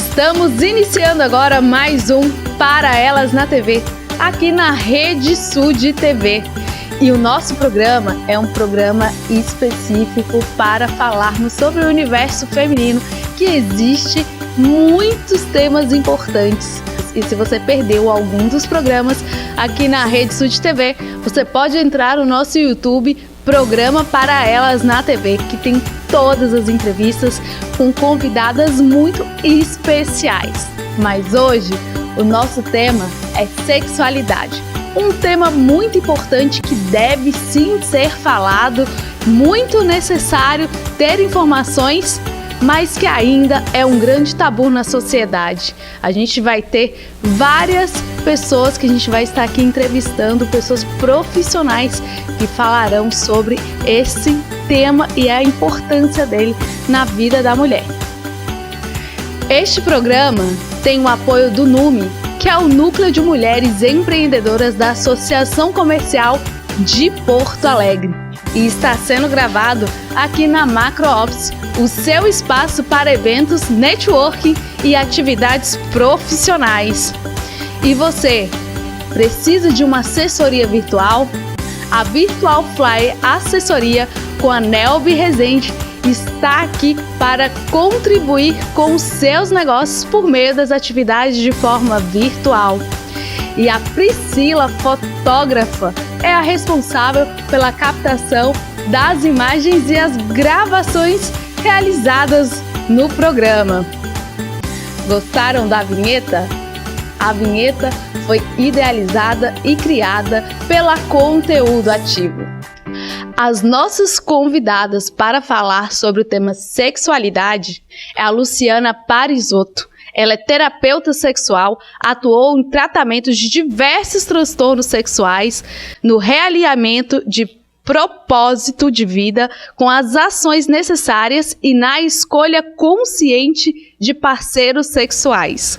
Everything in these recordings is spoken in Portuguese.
Estamos iniciando agora mais um Para Elas na TV, aqui na Rede Sud TV. E o nosso programa é um programa específico para falarmos sobre o universo feminino, que existe muitos temas importantes. E se você perdeu algum dos programas aqui na Rede Sud TV, você pode entrar no nosso YouTube, Programa Para Elas na TV, que tem todas as entrevistas com convidadas muito especiais. Mas hoje o nosso tema é sexualidade. Um tema muito importante que deve sim ser falado, muito necessário ter informações, mas que ainda é um grande tabu na sociedade. A gente vai ter várias pessoas que a gente vai estar aqui entrevistando, pessoas profissionais que falarão sobre esse tema e a importância dele na vida da mulher. Este programa tem o apoio do NUME, que é o Núcleo de Mulheres Empreendedoras da Associação Comercial de Porto Alegre, e está sendo gravado aqui na Macro Ops, o seu espaço para eventos, networking e atividades profissionais. E você, precisa de uma assessoria virtual? A Virtual Flyer Assessoria com a Nelby Rezende está aqui para contribuir com os seus negócios por meio das atividades de forma virtual. E a Priscila, fotógrafa, é a responsável pela captação das imagens e as gravações realizadas no programa. Gostaram da vinheta? A vinheta foi idealizada e criada pela Conteúdo Ativo. As nossas convidadas para falar sobre o tema sexualidade é a Luciana Parisotto. Ela é terapeuta sexual, atuou em tratamentos de diversos transtornos sexuais, no realinhamento de propósito de vida com as ações necessárias e na escolha consciente de parceiros sexuais.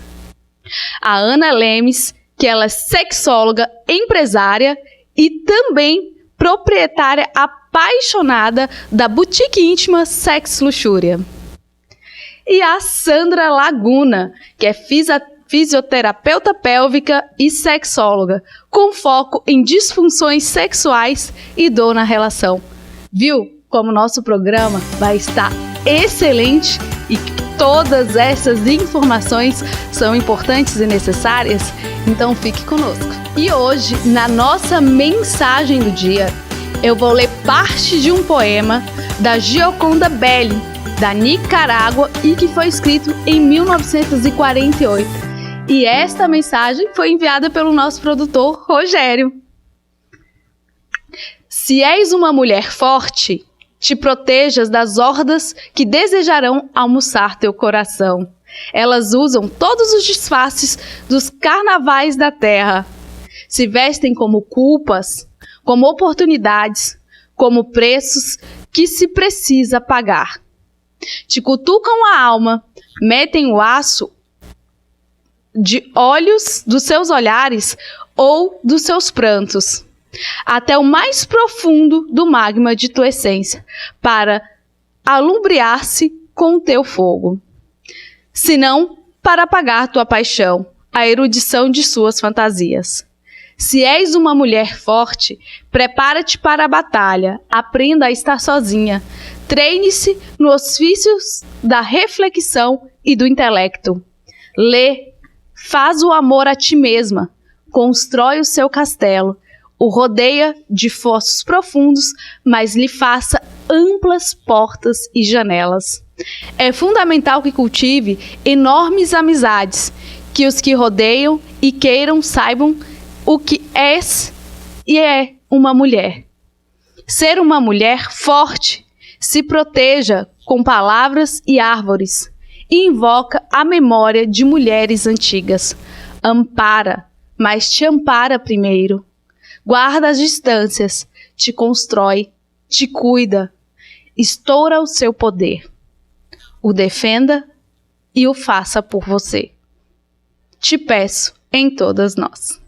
A Ana Lemes, que ela é sexóloga, empresária e também proprietária apaixonada da boutique íntima Sex Luxúria. E a Sandra Laguna, que é fisioterapeuta pélvica e sexóloga, com foco em disfunções sexuais e dor na relação. Viu como nosso programa vai estar excelente e todas essas informações são importantes e necessárias? Então fique conosco. E hoje, na nossa mensagem do dia, eu vou ler parte de um poema da Gioconda Belli, da Nicarágua, e que foi escrito em 1948. E esta mensagem foi enviada pelo nosso produtor Rogério. Se és uma mulher forte, te protejas das hordas que desejarão almoçar teu coração. Elas usam todos os disfarces dos carnavais da terra. Se vestem como culpas, como oportunidades, como preços que se precisa pagar. Te cutucam a alma, metem o aço de olhos dos seus olhares ou dos seus prantos, até o mais profundo do magma de tua essência, para alumbrar-se com o teu fogo. Senão, para apagar tua paixão, a erudição de suas fantasias. Se és uma mulher forte, prepara-te para a batalha, aprenda a estar sozinha, treine-se nos ofícios da reflexão e do intelecto. Lê, faz o amor a ti mesma, constrói o seu castelo, o rodeia de fossos profundos, mas lhe faça amplas portas e janelas. É fundamental que cultive enormes amizades, que os que rodeiam e queiram saibam o que és e é uma mulher. Ser uma mulher forte, se proteja com palavras e árvores, e invoca a memória de mulheres antigas. Ampara, mas te ampara primeiro. Guarda as distâncias, te constrói, te cuida, estoura o seu poder. O defenda e o faça por você. Te peço em todas nós.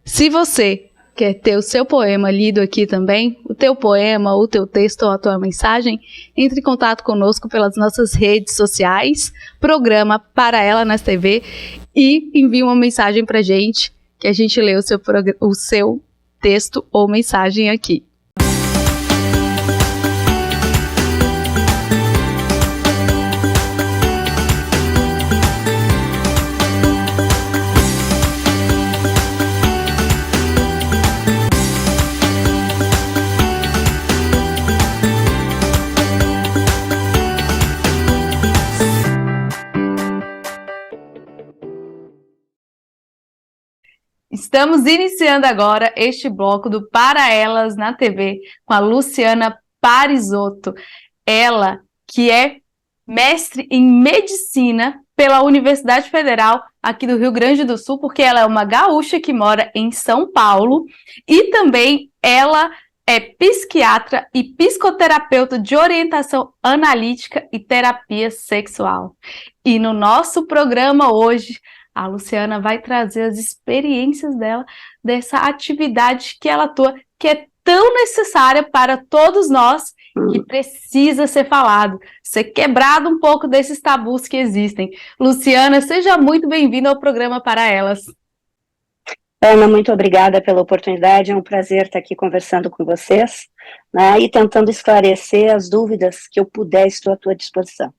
Se você quer ter o seu poema lido aqui também, o teu poema, o teu texto ou a tua mensagem, entre em contato conosco pelas nossas redes sociais, programa Para Ela na TV, e envie uma mensagem pra gente, que a gente lê o seu texto ou mensagem aqui. Estamos iniciando agora este bloco do Para Elas na TV com a Luciana Parisotto. Ela que é mestre em medicina pela Universidade Federal aqui do Rio Grande do Sul, porque ela é uma gaúcha que mora em São Paulo, e também ela é psiquiatra e psicoterapeuta de orientação analítica e terapia sexual. E no nosso programa hoje, a Luciana vai trazer as experiências dela, dessa atividade que ela atua, que é tão necessária para todos nós, que precisa ser falado, ser quebrado um pouco desses tabus que existem. Luciana, seja muito bem-vinda ao programa Para Elas. Ana, muito obrigada pela oportunidade, é um prazer estar aqui conversando com vocês, né, e tentando esclarecer as dúvidas que eu puder, estou à tua disposição.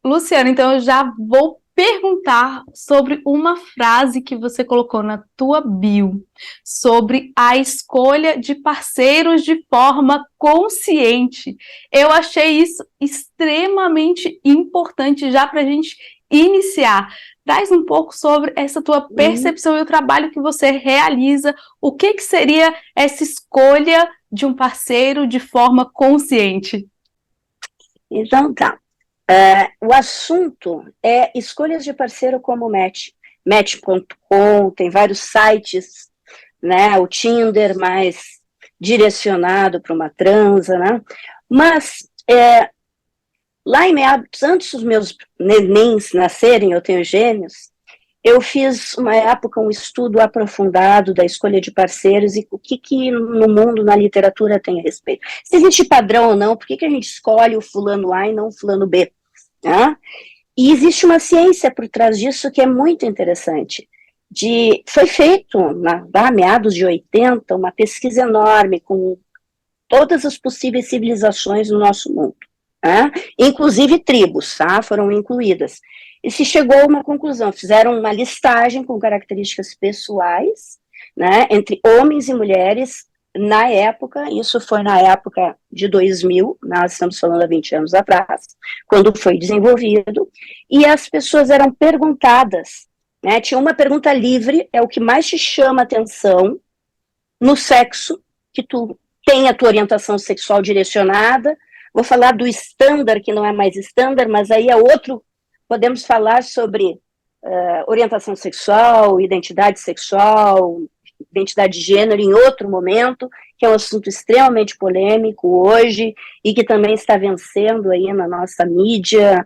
Luciana, então eu já vou perguntar sobre uma frase que você colocou na tua bio, sobre a escolha de parceiros de forma consciente. Eu achei isso extremamente importante já para a gente iniciar. Traz um pouco sobre essa tua percepção e o trabalho que você realiza. O que seria essa escolha de um parceiro de forma consciente? Então tá. O assunto é escolhas de parceiro como Match. Match.com, tem vários sites, né? O Tinder mais direcionado para uma transa, né? Mas lá em meados, antes dos meus nenéns nascerem, eu tenho gêmeos, eu fiz uma época um estudo aprofundado da escolha de parceiros e o que no mundo, na literatura, tem a respeito. Se existe padrão ou não, por que a gente escolhe o fulano A e não o fulano B? Né? E existe uma ciência por trás disso que é muito interessante. Foi feito, meados de 80, uma pesquisa enorme com todas as possíveis civilizações no nosso mundo. Né? Inclusive tribos, foram incluídas. E se chegou a uma conclusão, fizeram uma listagem com características pessoais, né, entre homens e mulheres, na época, isso foi na época de 2000, nós estamos falando há 20 anos atrás, quando foi desenvolvido, e as pessoas eram perguntadas, né, tinha uma pergunta livre, é o que mais te chama atenção no sexo, que tu tem a tua orientação sexual direcionada. Vou falar do estándar, que não é mais estándar, mas aí é outro. Podemos falar sobre orientação sexual, identidade de gênero em outro momento, que é um assunto extremamente polêmico hoje e que também está vencendo aí na nossa mídia,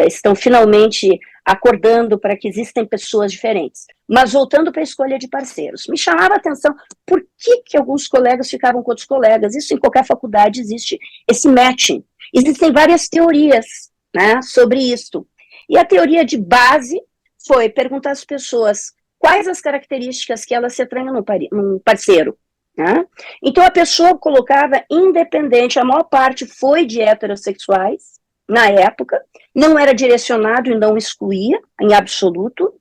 estão finalmente acordando para que existem pessoas diferentes. Mas voltando para a escolha de parceiros, me chamava a atenção por que alguns colegas ficavam com outros colegas. Isso em qualquer faculdade existe esse matching. Existem várias teorias, né, sobre isso. E a teoria de base foi perguntar às pessoas quais as características que elas se atraem num parceiro. Né? Então a pessoa colocava independente, a maior parte foi de heterossexuais, na época, não era direcionado e não excluía, em absoluto,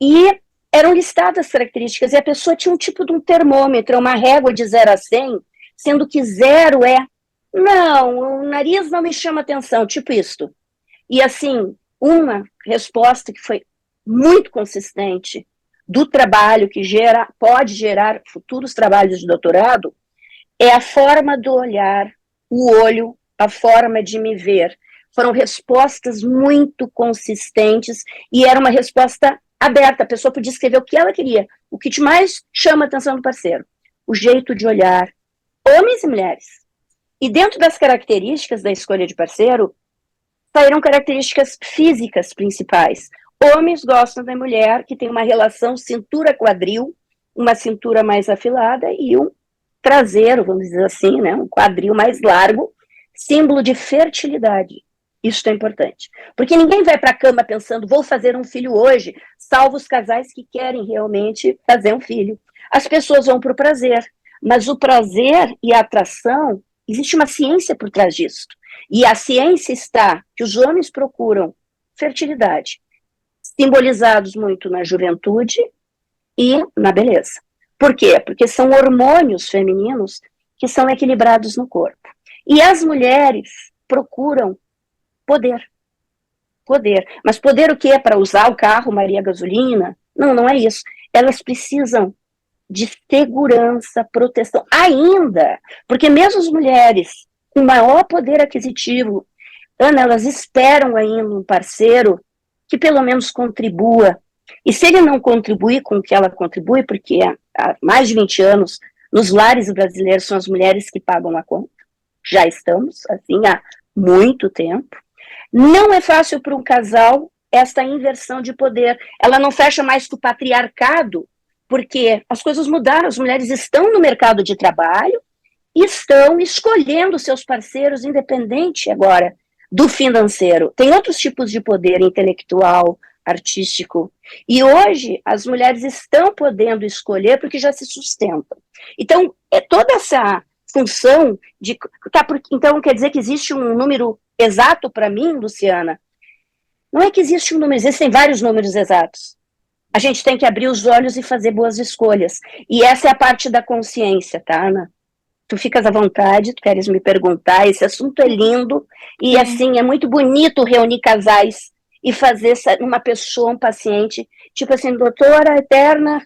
e eram listadas as características, e a pessoa tinha um tipo de um termômetro, uma régua de 0 a 100, sendo que 0 não, o nariz não me chama atenção, tipo isto. E assim, uma resposta que foi muito consistente do trabalho que pode gerar futuros trabalhos de doutorado é a forma do olhar, o olho, a forma de me ver. Foram respostas muito consistentes e era uma resposta aberta, a pessoa podia escrever o que ela queria, o que mais chama a atenção do parceiro, o jeito de olhar, homens e mulheres. E dentro das características da escolha de parceiro, saíram características físicas principais. Homens gostam da mulher que tem uma relação cintura-quadril, uma cintura mais afilada e um traseiro, vamos dizer assim, né, um quadril mais largo, símbolo de fertilidade. Isso é importante. Porque ninguém vai para a cama pensando, vou fazer um filho hoje, salvo os casais que querem realmente fazer um filho. As pessoas vão para o prazer, mas o prazer e a atração, existe uma ciência por trás disso. E a ciência está que os homens procuram fertilidade, simbolizados muito na juventude e na beleza. Por quê? Porque são hormônios femininos que são equilibrados no corpo. E as mulheres procuram poder. Poder. Mas poder o quê? Para usar o carro Maria Gasolina? Não, não é isso. Elas precisam de segurança, proteção. Ainda, porque mesmo as mulheres com maior poder aquisitivo, Ana, elas esperam ainda um parceiro que pelo menos contribua. E se ele não contribuir com o que ela contribui, porque há mais de 20 anos, nos lares brasileiros são as mulheres que pagam a conta, já estamos assim há muito tempo, não é fácil para um casal esta inversão de poder. Ela não fecha mais com o patriarcado, porque as coisas mudaram, as mulheres estão no mercado de trabalho, estão escolhendo seus parceiros independente agora do financeiro. Tem outros tipos de poder intelectual, artístico. E hoje as mulheres estão podendo escolher porque já se sustentam. Então, é toda essa função de... então, quer dizer que existe um número exato para mim, Luciana? Não é que existe um número, existem vários números exatos. A gente tem que abrir os olhos e fazer boas escolhas. E essa é a parte da consciência, tá, Ana? Tu ficas à vontade, tu queres me perguntar, esse assunto é lindo, e assim, é muito bonito reunir casais e fazer uma pessoa, um paciente, tipo assim, doutora, eterna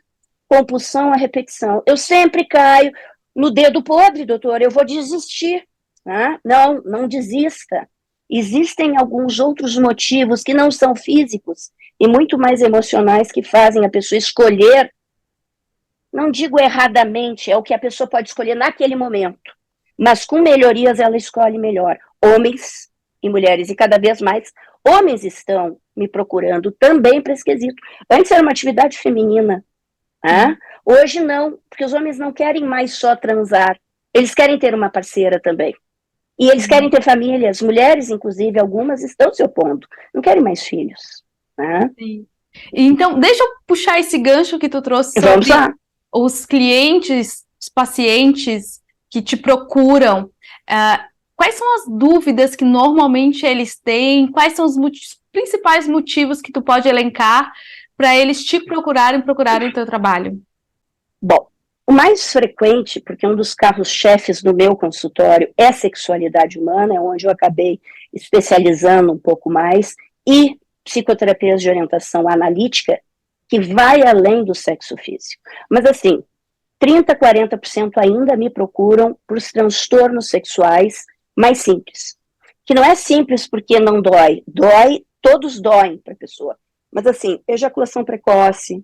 compulsão à repetição. Eu sempre caio no dedo podre, doutora, eu vou desistir. Né? Não, não desista. Existem alguns outros motivos que não são físicos e muito mais emocionais que fazem a pessoa escolher. Não digo erradamente, é o que a pessoa pode escolher naquele momento, mas com melhorias ela escolhe melhor. Homens e mulheres, e cada vez mais homens estão me procurando também para esse quesito. Antes era uma atividade feminina, né? Hoje não, porque os homens não querem mais só transar, eles querem ter uma parceira também. E eles querem ter família, as mulheres, inclusive, algumas estão se opondo, não querem mais filhos. Né? Sim. Então, deixa eu puxar esse gancho que tu trouxe sobre... Vamos lá. Os clientes, os pacientes que te procuram, quais são as dúvidas que normalmente eles têm? Quais são os principais motivos que tu pode elencar para eles te procurarem o teu trabalho? Bom, o mais frequente, porque um dos carros-chefes do meu consultório é a sexualidade humana, é onde eu acabei especializando um pouco mais, e psicoterapias de orientação analítica, que vai além do sexo físico. Mas assim, 30%, 40% ainda me procuram por transtornos sexuais mais simples. Que não é simples porque não dói. Dói, todos doem para a pessoa. Mas assim, ejaculação precoce,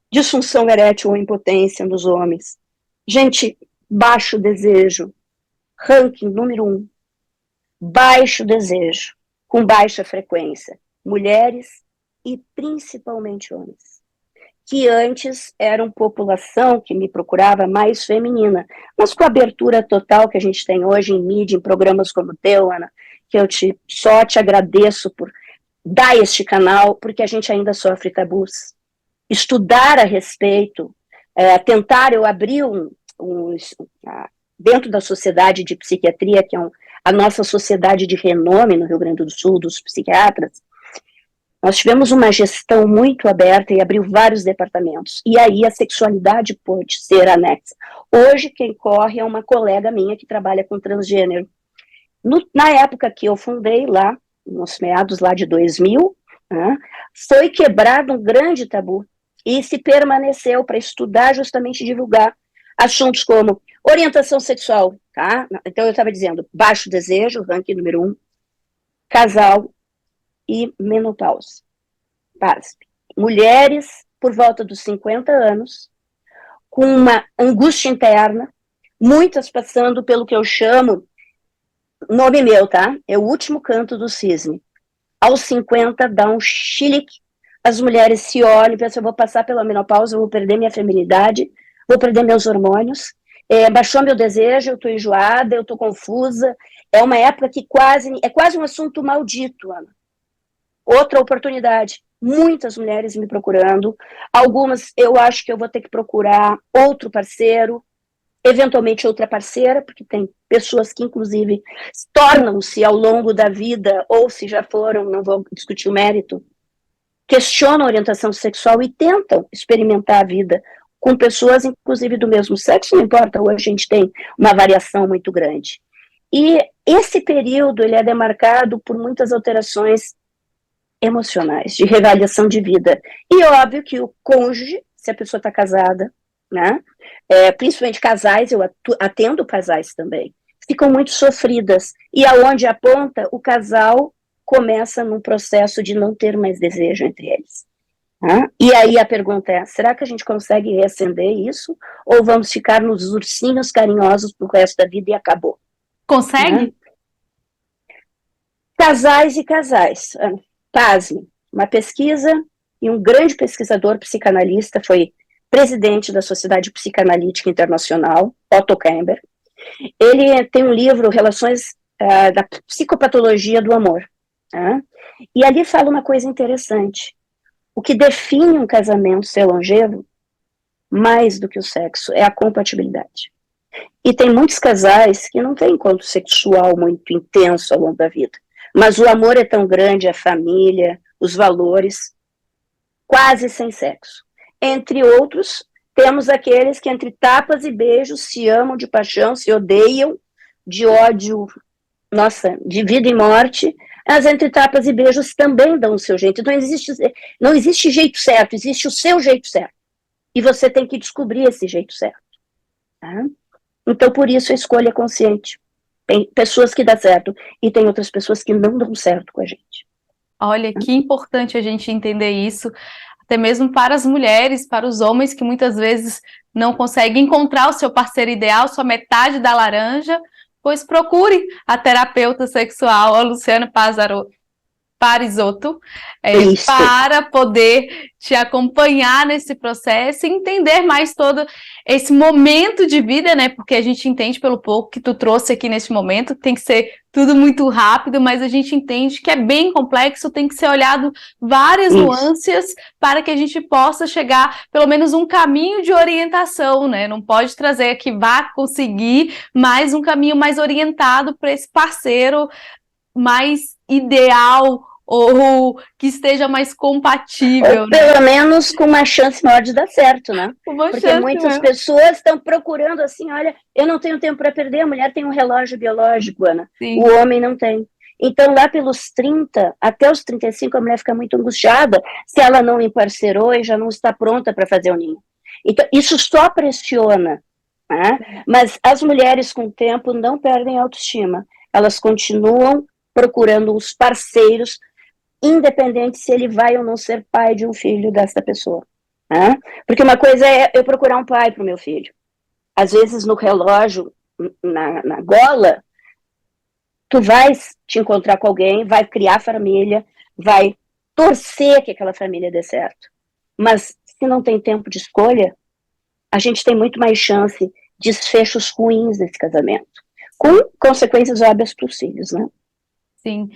disfunção erétil ou impotência nos homens. Gente, baixo desejo, ranking número 1. Baixo desejo, com baixa frequência. Mulheres e principalmente homens. Que antes era uma população que me procurava mais feminina, mas com a abertura total que a gente tem hoje em mídia, em programas como o teu, Ana, que eu só te agradeço por dar este canal, porque a gente ainda sofre tabus. Estudar a respeito, tentar, eu abri dentro da Sociedade de Psiquiatria, que é a nossa sociedade de renome no Rio Grande do Sul, dos psiquiatras. Nós tivemos uma gestão muito aberta e abriu vários departamentos. E aí a sexualidade pode ser anexa. Hoje quem corre é uma colega minha que trabalha com transgênero. Na época que eu fundei lá, nos meados lá de 2000, né, foi quebrado um grande tabu. E se permaneceu para estudar, justamente divulgar assuntos como orientação sexual. Tá? Então eu estava dizendo, baixo desejo, ranking número 1, casal, e menopausa. Pasme. Mulheres por volta dos 50 anos, com uma angústia interna, muitas passando pelo que eu chamo, nome meu, tá? É o último canto do cisne. Aos 50 dá um chilique, as mulheres se olham e pensam, eu vou passar pela menopausa, eu vou perder minha feminidade, vou perder meus hormônios, baixou meu desejo, eu estou enjoada, eu estou confusa. É uma época que é quase um assunto maldito, Ana. Outra oportunidade, muitas mulheres me procurando, algumas eu acho que eu vou ter que procurar outro parceiro, eventualmente outra parceira, porque tem pessoas que, inclusive, tornam-se ao longo da vida, ou se já foram, não vou discutir o mérito, questionam a orientação sexual e tentam experimentar a vida com pessoas, inclusive, do mesmo sexo, não importa, hoje a gente tem uma variação muito grande. E esse período, ele é demarcado por muitas alterações emocionais, de reavaliação de vida. E óbvio que o cônjuge, se a pessoa está casada, né, principalmente casais, eu atendo casais também, ficam muito sofridas. E aonde aponta, o casal começa num processo de não ter mais desejo entre eles. Né? E aí a pergunta é, será que a gente consegue reacender isso? Ou vamos ficar nos ursinhos carinhosos pro resto da vida e acabou? Consegue? Né? Casais e casais. Pasme, uma pesquisa, e um grande pesquisador psicanalista, foi presidente da Sociedade Psicanalítica Internacional, Otto Kemper. Ele tem um livro, Relações da Psicopatologia do Amor. E ali fala uma coisa interessante. O que define um casamento ser longevo, mais do que o sexo, é a compatibilidade. E tem muitos casais que não têm encontro sexual muito intenso ao longo da vida. Mas o amor é tão grande, a família, os valores, quase sem sexo. Entre outros, temos aqueles que entre tapas e beijos se amam de paixão, se odeiam, de ódio, nossa, de vida e morte. As entre tapas e beijos também dão o seu jeito. Não existe jeito certo, existe o seu jeito certo. E você tem que descobrir esse jeito certo. Tá? Então, por isso, a escolha é consciente. Tem pessoas que dão certo e tem outras pessoas que não dão certo com a gente. Olha, que importante a gente entender isso, até mesmo para as mulheres, para os homens que muitas vezes não conseguem encontrar o seu parceiro ideal, sua metade da laranja, pois procure a terapeuta sexual, a Luciana Parisotto, para poder te acompanhar nesse processo e entender mais todo esse momento de vida, né? Porque a gente entende pelo pouco que tu trouxe aqui nesse momento, tem que ser tudo muito rápido, mas a gente entende que é bem complexo, tem que ser olhado várias nuances para que a gente possa chegar, pelo menos um caminho de orientação, né? Não pode trazer que vá conseguir mais um caminho mais orientado para esse parceiro mais ideal, ou que esteja mais compatível. Ou pelo menos com uma chance maior de dar certo, né? Porque muitas pessoas estão procurando assim, olha, eu não tenho tempo para perder, a mulher tem um relógio biológico, Ana. Sim. O homem não tem. Então, lá pelos 30, até os 35, a mulher fica muito angustiada se ela não emparcerou e já não está pronta para fazer o ninho. Então, isso só pressiona, né? Mas as mulheres, com o tempo, não perdem a autoestima. Elas continuam procurando os parceiros, independente se ele vai ou não ser pai de um filho dessa pessoa. Né? Porque uma coisa é eu procurar um pai para o meu filho. Às vezes no relógio, na gola, tu vais te encontrar com alguém, vai criar família, vai torcer que aquela família dê certo. Mas se não tem tempo de escolha, a gente tem muito mais chance de desfechos ruins desse casamento, com consequências óbvias para os filhos, né? Sim.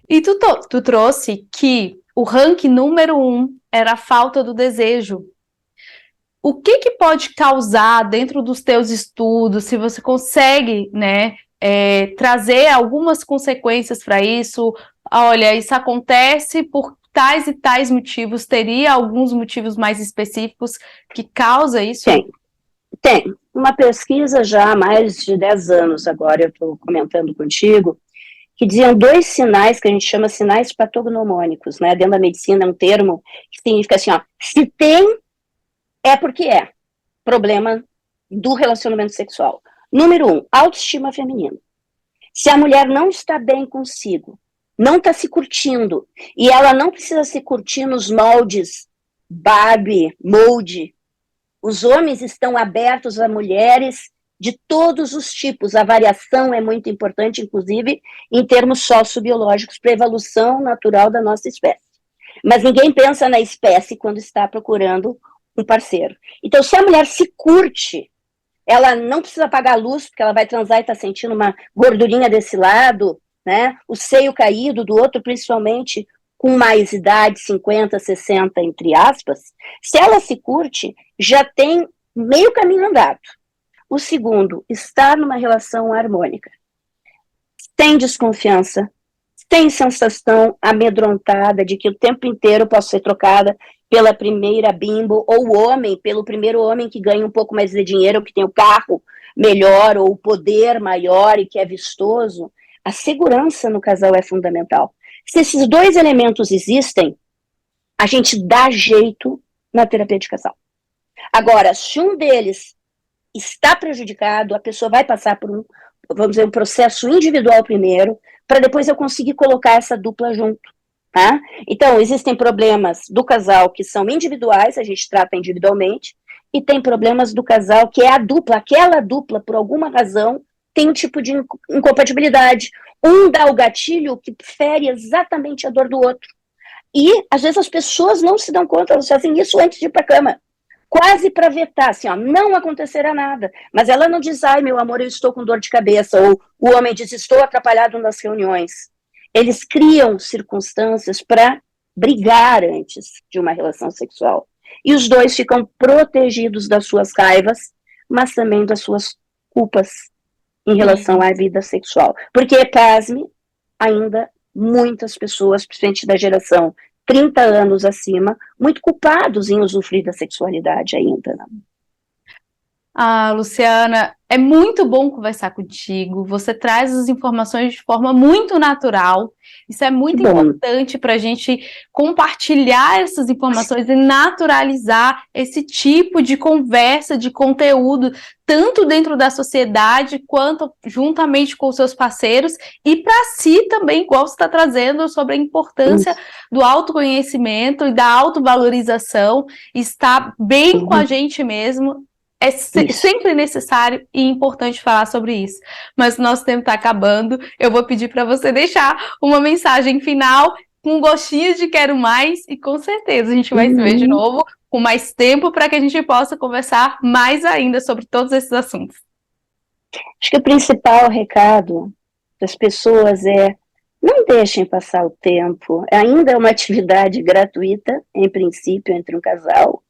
E tu trouxe que o ranking número 1 era a falta do desejo. O que pode causar dentro dos teus estudos, se você consegue, né, trazer algumas consequências para isso? Olha, isso acontece por tais e tais motivos. Teria alguns motivos mais específicos que causa isso? Tem. Uma pesquisa já há mais de 10 anos agora, eu estou comentando contigo, que diziam 2 sinais que a gente chama sinais patognomônicos, né? Dentro da medicina é um termo que significa assim, ó, se tem, é porque é. Problema do relacionamento sexual. Número 1, autoestima feminina. Se a mulher não está bem consigo, não está se curtindo, e ela não precisa se curtir nos moldes Barbie, molde, os homens estão abertos a mulheres de todos os tipos. A variação é muito importante, inclusive, em termos sociobiológicos, para a evolução natural da nossa espécie. Mas ninguém pensa na espécie quando está procurando um parceiro. Então, se a mulher se curte, ela não precisa apagar a luz, porque ela vai transar e está sentindo uma gordurinha desse lado, né? O seio caído do outro, principalmente com mais idade, 50, 60, entre aspas. Se ela se curte, já tem meio caminho andado. O segundo, estar numa relação harmônica. Sem desconfiança, sem sensação amedrontada de que o tempo inteiro eu posso ser trocada pela primeira bimbo, ou o homem, pelo primeiro homem que ganha um pouco mais de dinheiro, ou que tem o carro melhor, ou o poder maior e que é vistoso. A segurança no casal é fundamental. Se esses dois elementos existem, a gente dá jeito na terapia de casal. Agora, se um deles está prejudicado, a pessoa vai passar por vamos dizer, um processo individual primeiro, para depois eu conseguir colocar essa dupla junto. Tá? Então, existem problemas do casal que são individuais, a gente trata individualmente, e tem problemas do casal que é a dupla, aquela dupla, por alguma razão, tem um tipo de incompatibilidade. Um dá o gatilho que fere exatamente a dor do outro. E, às vezes, as pessoas não se dão conta, elas fazem isso antes de ir para a cama. Quase para vetar, assim, ó, não acontecerá nada. Mas ela não diz, ai, meu amor, eu estou com dor de cabeça, ou o homem diz, estou atrapalhado nas reuniões. Eles criam circunstâncias para brigar antes de uma relação sexual. E os dois ficam protegidos das suas raivas, mas também das suas culpas em relação à vida sexual. Porque, pasme, ainda muitas pessoas, principalmente da geração 30 anos acima, muito culpados em usufruir da sexualidade ainda. Né? Ah, Luciana, é muito bom conversar contigo. Você traz as informações de forma muito natural. Isso é muito importante para a gente compartilhar essas informações e naturalizar esse tipo de conversa, de conteúdo, tanto dentro da sociedade quanto juntamente com os seus parceiros e para si também, igual você está trazendo sobre a importância do autoconhecimento e da autovalorização, estar bem com a gente mesmo. É sempre necessário e importante falar sobre isso. Mas o nosso tempo está acabando. Eu vou pedir para você deixar uma mensagem final com um gostinho de quero mais e com certeza a gente vai se ver de novo com mais tempo para que a gente possa conversar mais ainda sobre todos esses assuntos. Acho que o principal recado das pessoas é não deixem passar o tempo. Ainda é uma atividade gratuita, em princípio, entre um casal.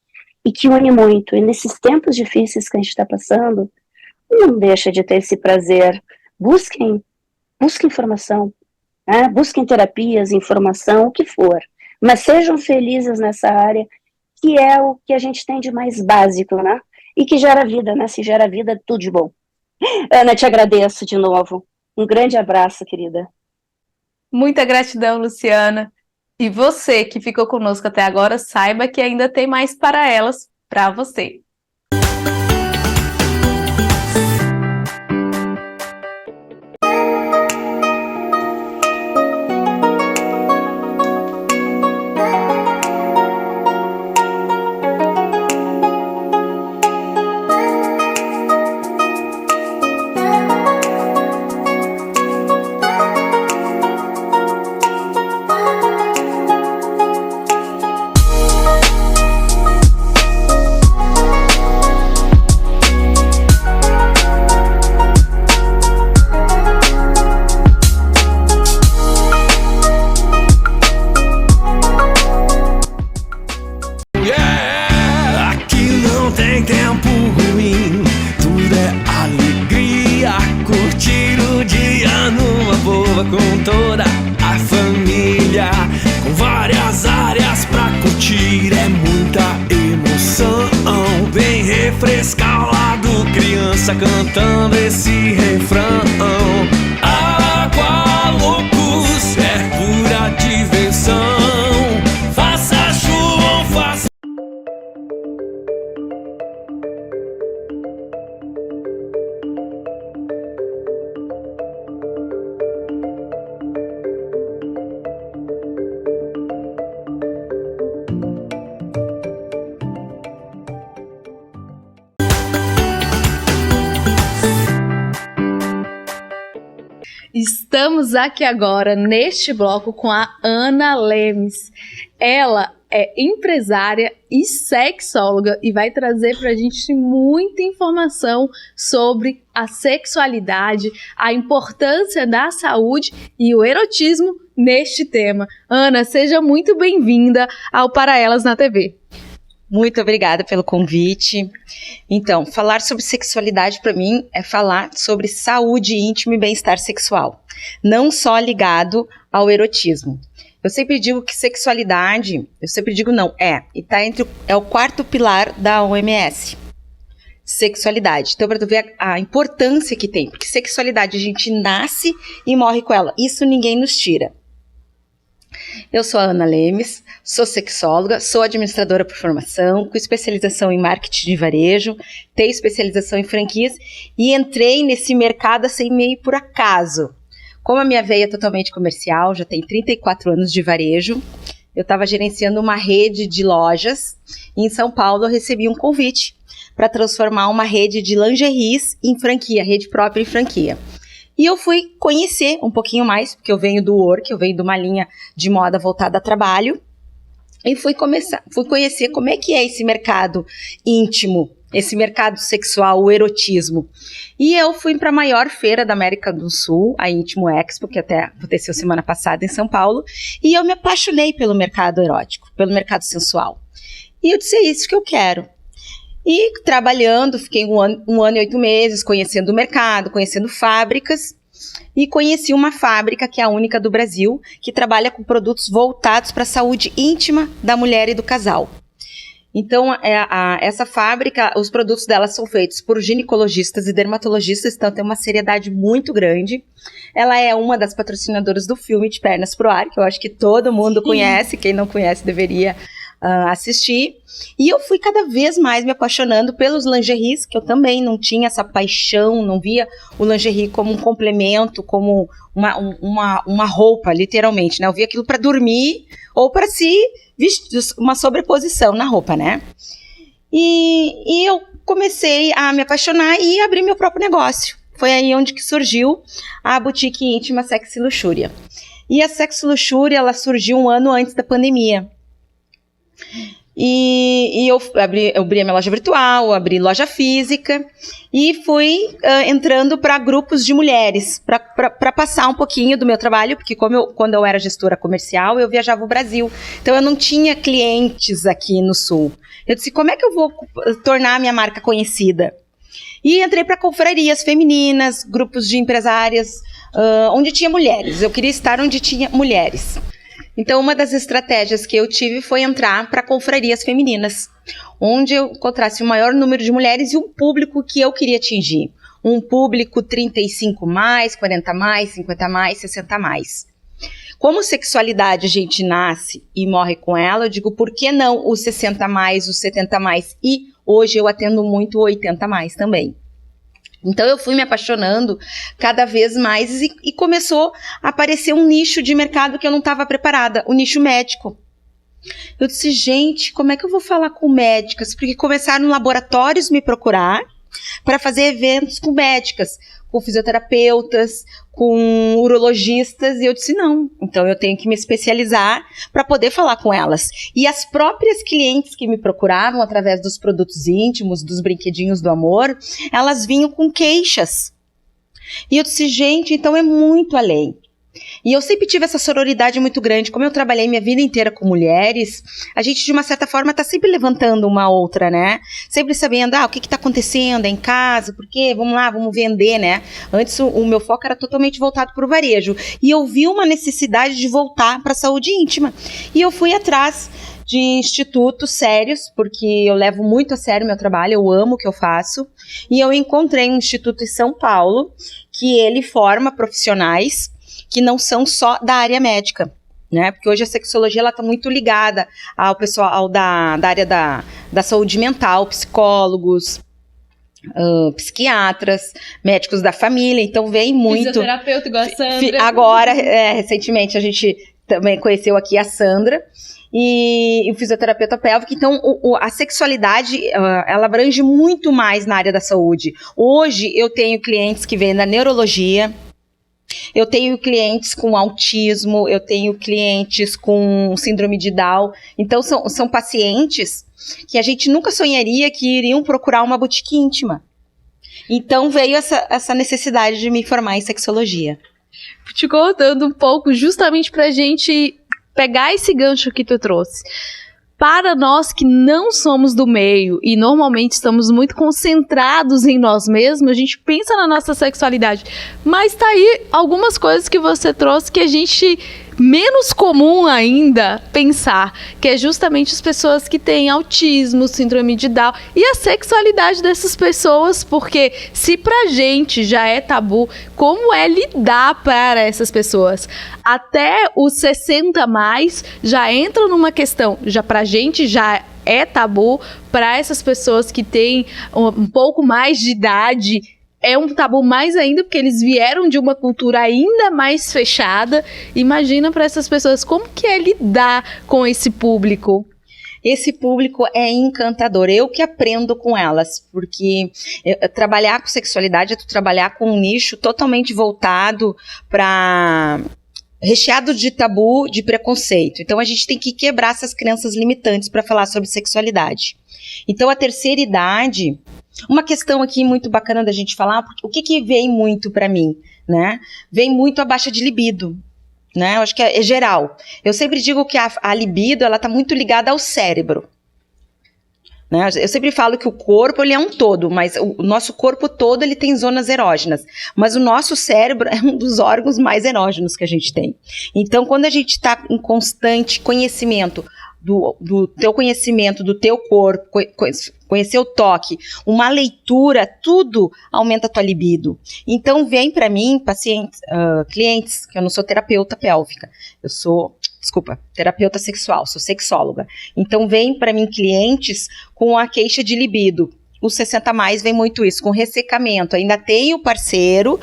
E que une muito. E nesses tempos difíceis que a gente está passando, não deixa de ter esse prazer. Busquem informação, né? Busquem terapias, informação, o que for. Mas sejam felizes nessa área, que é o que a gente tem de mais básico, né? E que gera vida, né? Se gera vida, tudo de bom. Ana, te agradeço de novo. Um grande abraço, querida. Muita gratidão, Luciana. E você que ficou conosco até agora, saiba que ainda tem mais para elas, para você. Com toda a família, com várias áreas pra curtir, é muita emoção. Vem refrescar o lado, criança cantando esse refrão. Água loucos, é pura diversão. Faça chuva ou faça... Estamos aqui agora, neste bloco, com a Ana Lemes. Ela é empresária e sexóloga e vai trazer pra gente muita informação sobre a sexualidade, a importância da saúde e o erotismo neste tema. Ana, seja muito bem-vinda ao Para Elas na TV. Muito obrigada pelo convite. Então, falar sobre sexualidade para mim é falar sobre saúde íntima e bem-estar sexual, não só ligado ao erotismo. Eu sempre digo que sexualidade, é o quarto pilar da OMS. Sexualidade. Então, para tu ver a importância que tem, porque sexualidade a gente nasce e morre com ela. Isso ninguém nos tira. Eu sou a Ana Lemes, sou sexóloga, sou administradora por formação, com especialização em marketing de varejo, tenho especialização em franquias e entrei nesse mercado assim meio por acaso. Como a minha veia é totalmente comercial, já tenho 34 anos de varejo, eu estava gerenciando uma rede de lojas e em São Paulo eu recebi um convite para transformar uma rede de lingeries em franquia, rede própria em franquia. E eu fui conhecer um pouquinho mais, porque eu venho do work, eu venho de uma linha de moda voltada a trabalho, e fui conhecer como é que é esse mercado íntimo, esse mercado sexual, o erotismo. E eu fui para a maior feira da América do Sul, a Íntimo Expo, que até aconteceu semana passada em São Paulo, e eu me apaixonei pelo mercado erótico, pelo mercado sensual. E eu disse, é isso que eu quero. E trabalhando, fiquei um ano e 8 meses, conhecendo o mercado, conhecendo fábricas, e conheci uma fábrica que é a única do Brasil, que trabalha com produtos voltados para a saúde íntima da mulher e do casal. Então, essa fábrica, os produtos dela são feitos por ginecologistas e dermatologistas, então tem uma seriedade muito grande. Ela é uma das patrocinadoras do filme De Pernas pro Ar, que eu acho que todo mundo conhece, quem não conhece deveria assistir. E eu fui cada vez mais me apaixonando pelos lingeries, que eu também não tinha essa paixão, não via o lingerie como um complemento, como uma roupa, literalmente, né? Eu via aquilo para dormir ou para se vestir, uma sobreposição na roupa, né? E eu comecei a me apaixonar e abrir meu próprio negócio. Foi aí onde que surgiu a boutique íntima Sexy Luxúria. E a Sexy Luxúria, ela surgiu um ano antes da pandemia. E eu abri a minha loja virtual, abri loja física e fui entrando para grupos de mulheres, para passar um pouquinho do meu trabalho, porque quando eu era gestora comercial, eu viajava o Brasil, então eu não tinha clientes aqui no Sul. Eu disse, como é que eu vou tornar a minha marca conhecida? E entrei para confrarias femininas, grupos de empresárias, onde tinha mulheres, eu queria estar onde tinha mulheres. Então, uma das estratégias que eu tive foi entrar para confrarias femininas, onde eu encontrasse o maior número de mulheres e o público que eu queria atingir. Um público 35 mais, 40 mais, 50 mais, 60 mais. Como sexualidade a gente nasce e morre com ela, eu digo, por que não os 60 mais, os 70 mais? E hoje eu atendo muito o 80 mais também. Então eu fui me apaixonando cada vez mais e começou a aparecer um nicho de mercado que eu não estava preparada, o nicho médico. Eu disse, gente, como é que eu vou falar com médicas? Porque começaram laboratórios me procurar para fazer eventos com médicas, com fisioterapeutas, com urologistas, e eu disse não, então eu tenho que me especializar para poder falar com elas. E as próprias clientes que me procuravam através dos produtos íntimos, dos brinquedinhos do amor, elas vinham com queixas. E eu disse, gente, então é muito além. E eu sempre tive essa sororidade muito grande. Como eu trabalhei minha vida inteira com mulheres, a gente de uma certa forma está sempre levantando uma outra, né? Sempre sabendo, o que está acontecendo, é em casa, por quê? Vamos lá, vamos vender, né? Antes o meu foco era totalmente voltado para o varejo. E eu vi uma necessidade de voltar para a saúde íntima. E eu fui atrás de institutos sérios, porque eu levo muito a sério o meu trabalho, eu amo o que eu faço. E eu encontrei um instituto em São Paulo, que ele forma profissionais que não são só da área médica, né? Porque hoje a sexologia ela está muito ligada ao pessoal da área da saúde mental, psicólogos, psiquiatras, médicos da família, então vem muito... Fisioterapeuta igual a Sandra. Agora, recentemente, a gente também conheceu aqui a Sandra, e o fisioterapeuta pélvico. Então, a sexualidade, ela abrange muito mais na área da saúde. Hoje, eu tenho clientes que vêm da neurologia, Eu tenho clientes com autismo, eu tenho clientes com síndrome de Down. Então, são pacientes que a gente nunca sonharia que iriam procurar uma boutique íntima. Então, veio essa necessidade de me formar em sexologia. Te cortando um pouco, justamente pra gente pegar esse gancho que tu trouxe. Para nós que não somos do meio e normalmente estamos muito concentrados em nós mesmos, a gente pensa na nossa sexualidade. Mas tá aí algumas coisas que você trouxe que a gente menos comum ainda pensar, que é justamente as pessoas que têm autismo, síndrome de Down e a sexualidade dessas pessoas, porque se pra gente já é tabu, como é lidar para essas pessoas? Até os 60 mais já entram numa questão, já pra gente já é tabu, para essas pessoas que têm um pouco mais de idade é um tabu mais ainda, porque eles vieram de uma cultura ainda mais fechada. Imagina para essas pessoas como que é lidar com esse público. Esse público é encantador, eu que aprendo com elas, porque trabalhar com sexualidade é trabalhar com um nicho totalmente voltado para... recheado de tabu, de preconceito. Então, a gente tem que quebrar essas crenças limitantes para falar sobre sexualidade. Então, a terceira idade... Uma questão aqui muito bacana da gente falar, porque o que vem muito para mim, né? Vem muito a baixa de libido, né? Eu acho que é geral. Eu sempre digo que a libido, ela tá muito ligada ao cérebro, né? Eu sempre falo que o corpo, ele é um todo, mas o nosso corpo todo, ele tem zonas erógenas. Mas o nosso cérebro é um dos órgãos mais erógenos que a gente tem. Então, quando a gente tá em constante conhecimento do teu conhecimento, do teu corpo, conhecer o toque, uma leitura, tudo aumenta a tua libido. Então, vem para mim, pacientes, clientes, que eu não sou terapeuta pélvica, eu sou, terapeuta sexual, sou sexóloga. Então, vem para mim clientes com a queixa de libido. Os 60 mais vem muito isso, com ressecamento. Ainda tem o parceiro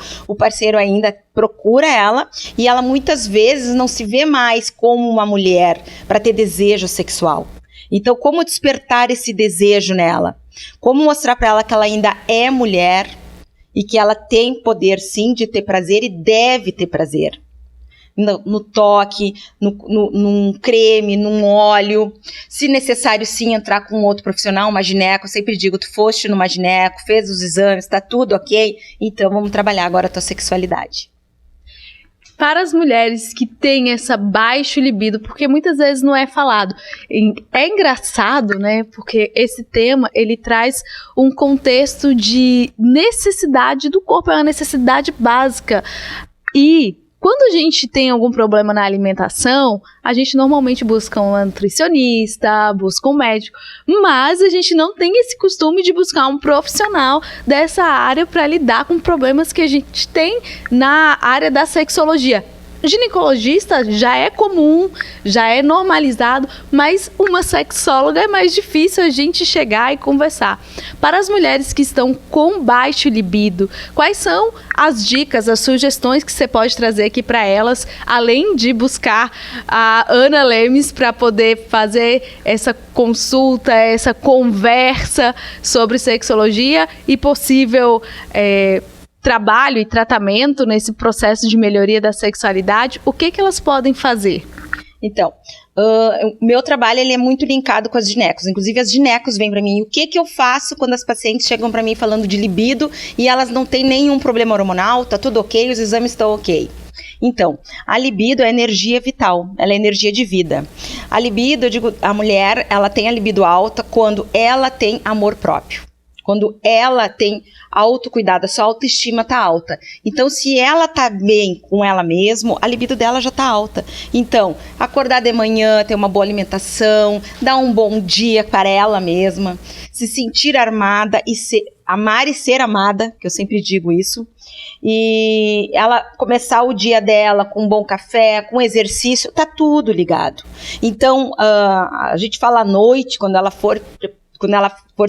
ainda procura ela, e ela muitas vezes não se vê mais como uma mulher para ter desejo sexual. Então, como despertar esse desejo nela? Como mostrar para ela que ela ainda é mulher e que ela tem poder, sim, de ter prazer e deve ter prazer? No toque, num creme, num óleo. Se necessário, sim, entrar com outro profissional, uma gineco. Eu sempre digo, tu foste numa gineco, fez os exames, tá tudo ok? Então, vamos trabalhar agora a tua sexualidade. Para as mulheres que têm essa baixo libido, porque muitas vezes não é falado. É engraçado, né? Porque esse tema, ele traz um contexto de necessidade do corpo, é uma necessidade básica. E quando a gente tem algum problema na alimentação, a gente normalmente busca um nutricionista, busca um médico, mas a gente não tem esse costume de buscar um profissional dessa área para lidar com problemas que a gente tem na área da sexologia. Ginecologista já é comum, já é normalizado, mas uma sexóloga é mais difícil a gente chegar e conversar. Para as mulheres que estão com baixo libido, quais são as dicas, as sugestões que você pode trazer aqui para elas, além de buscar a Ana Lemes para poder fazer essa consulta, essa conversa sobre sexologia e possível trabalho e tratamento nesse processo de melhoria da sexualidade? O que elas podem fazer? Então, o meu trabalho ele é muito linkado com as ginecos. Inclusive, as ginecos vêm para mim. O que eu faço quando as pacientes chegam para mim falando de libido e elas não têm nenhum problema hormonal, tá tudo ok, os exames estão ok. Então, a libido é energia vital, ela é energia de vida. A libido, eu digo, a mulher, ela tem a libido alta quando ela tem amor próprio. Quando ela tem autocuidado, a sua autoestima tá alta. Então, se ela tá bem com ela mesma, a libido dela já tá alta. Então, acordar de manhã, ter uma boa alimentação, dar um bom dia para ela mesma, se sentir armada e amar e ser amada, que eu sempre digo isso. E ela começar o dia dela com um bom café, com exercício, tá tudo ligado. Então, a gente fala à noite, quando ela for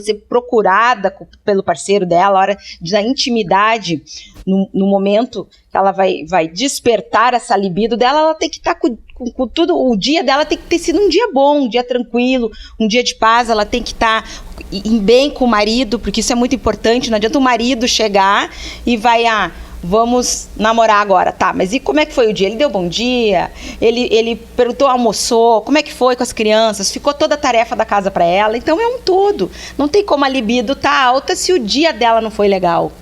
ser procurada pelo parceiro dela, a hora da intimidade, no momento que ela vai despertar essa libido dela, ela tem que estar com tudo, o dia dela tem que ter sido um dia bom, um dia tranquilo, um dia de paz, ela tem que estar em bem com o marido, porque isso é muito importante, não adianta o marido chegar e vai, vamos namorar agora. Tá, mas e como é que foi o dia? Ele deu bom dia? Ele perguntou, almoçou? Como é que foi com as crianças? Ficou toda a tarefa da casa pra ela? Então é um todo. Não tem como a libido tá alta se o dia dela não foi legal.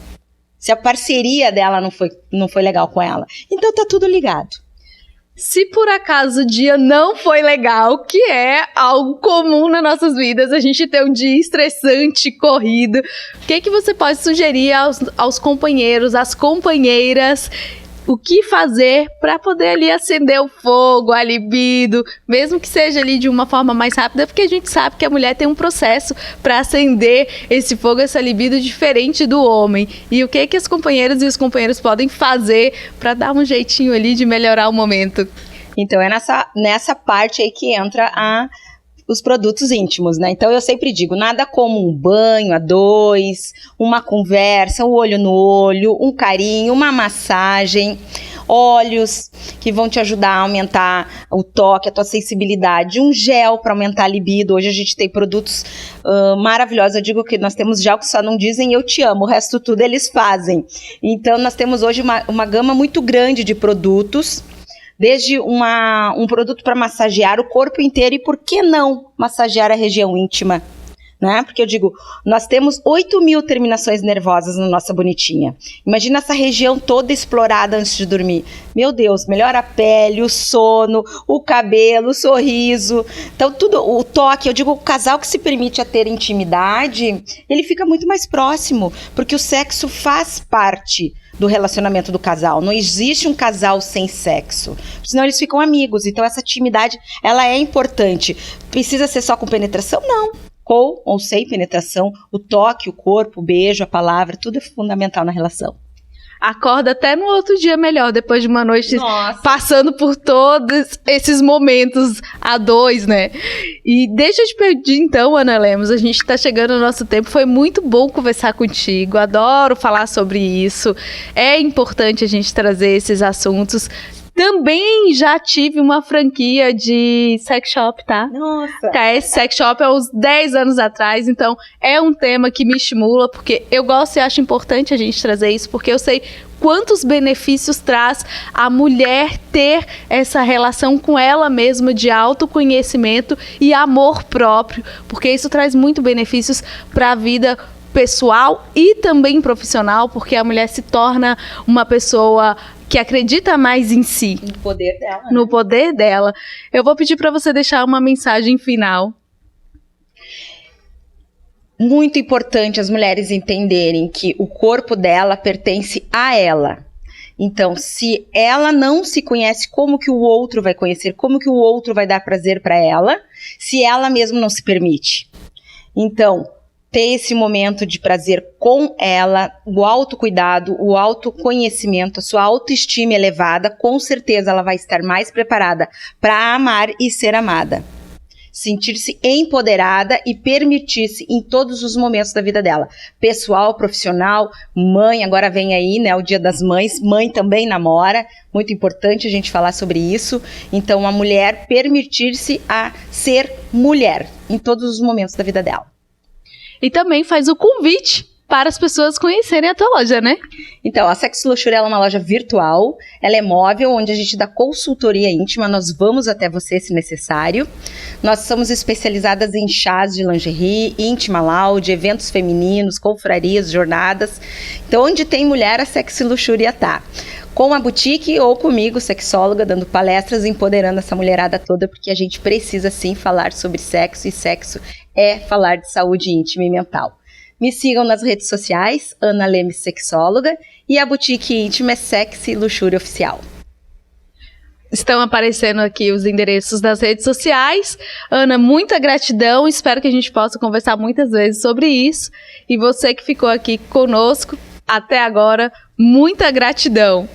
Se a parceria dela não foi legal com ela. Então tá tudo ligado. Se por acaso o dia não foi legal, que é algo comum nas nossas vidas, a gente ter um dia estressante, corrido, o que você pode sugerir aos companheiros, às companheiras, o que fazer para poder ali acender o fogo, a libido, mesmo que seja ali de uma forma mais rápida, porque a gente sabe que a mulher tem um processo para acender esse fogo, essa libido diferente do homem. E o que as companheiras e os companheiros podem fazer para dar um jeitinho ali de melhorar o momento? Então é nessa parte aí que entra os produtos íntimos, né? Então eu sempre digo, nada como um banho a dois, uma conversa, um olho no olho, um carinho, uma massagem, óleos que vão te ajudar a aumentar o toque, a tua sensibilidade, um gel para aumentar a libido. Hoje a gente tem produtos maravilhosos. Eu digo que nós temos gel que só não dizem eu te amo, o resto tudo eles fazem. Então nós temos hoje uma gama muito grande de produtos, desde um produto para massagear o corpo inteiro e por que não massagear a região íntima, né? Porque eu digo, nós temos 8.000 terminações nervosas na nossa bonitinha. Imagina essa região toda explorada antes de dormir. Meu Deus, melhora a pele, o sono, o cabelo, o sorriso. Então tudo, o toque, eu digo, o casal que se permite a ter intimidade, ele fica muito mais próximo, porque o sexo faz parte do relacionamento do casal. Não existe um casal sem sexo, senão eles ficam amigos. Então essa intimidade, ela é importante. Precisa ser só com penetração? Não. Com ou sem penetração, o toque, o corpo, o beijo, a palavra, tudo é fundamental na relação. Acorda até no outro dia melhor, depois de uma noite passando por todos esses momentos a dois, né? E deixa eu te pedir então, Ana Lemos, a gente tá chegando no nosso tempo, foi muito bom conversar contigo, adoro falar sobre isso, é importante a gente trazer esses assuntos. Também já tive uma franquia de sex shop, tá? Nossa! KS Sex Shop há uns 10 anos atrás, então é um tema que me estimula, porque eu gosto e acho importante a gente trazer isso, porque eu sei quantos benefícios traz a mulher ter essa relação com ela mesma de autoconhecimento e amor próprio, porque isso traz muito benefícios para a vida pessoal e também profissional, porque a mulher se torna uma pessoa que acredita mais em si. No poder dela. No poder dela. Eu vou pedir para você deixar uma mensagem final. Muito importante as mulheres entenderem que o corpo dela pertence a ela. Então, se ela não se conhece, como que o outro vai conhecer? Como que o outro vai dar prazer para ela, se ela mesma não se permite? Então, ter esse momento de prazer com ela, o autocuidado, o autoconhecimento, a sua autoestima elevada, com certeza ela vai estar mais preparada para amar e ser amada. Sentir-se empoderada e permitir-se em todos os momentos da vida dela. Pessoal, profissional, mãe, agora vem aí, né, o Dia das Mães, mãe também namora, muito importante a gente falar sobre isso. Então, a mulher permitir-se a ser mulher em todos os momentos da vida dela. E também faz o convite para as pessoas conhecerem a tua loja, né? Então, a Sexy Luxury é uma loja virtual, ela é móvel, onde a gente dá consultoria íntima, nós vamos até você se necessário. Nós somos especializadas em chás de lingerie, íntima lounge, eventos femininos, confrarias, jornadas. Então, onde tem mulher, a Sexy Luxury está. Com a boutique ou comigo, sexóloga, dando palestras, empoderando essa mulherada toda, porque a gente precisa sim falar sobre sexo, e sexo é falar de saúde íntima e mental. Me sigam nas redes sociais, Ana Lemos Sexóloga, e a boutique íntima é Sexy Luxury Oficial. Estão aparecendo aqui os endereços das redes sociais. Ana, muita gratidão, espero que a gente possa conversar muitas vezes sobre isso. E você que ficou aqui conosco até agora, muita gratidão.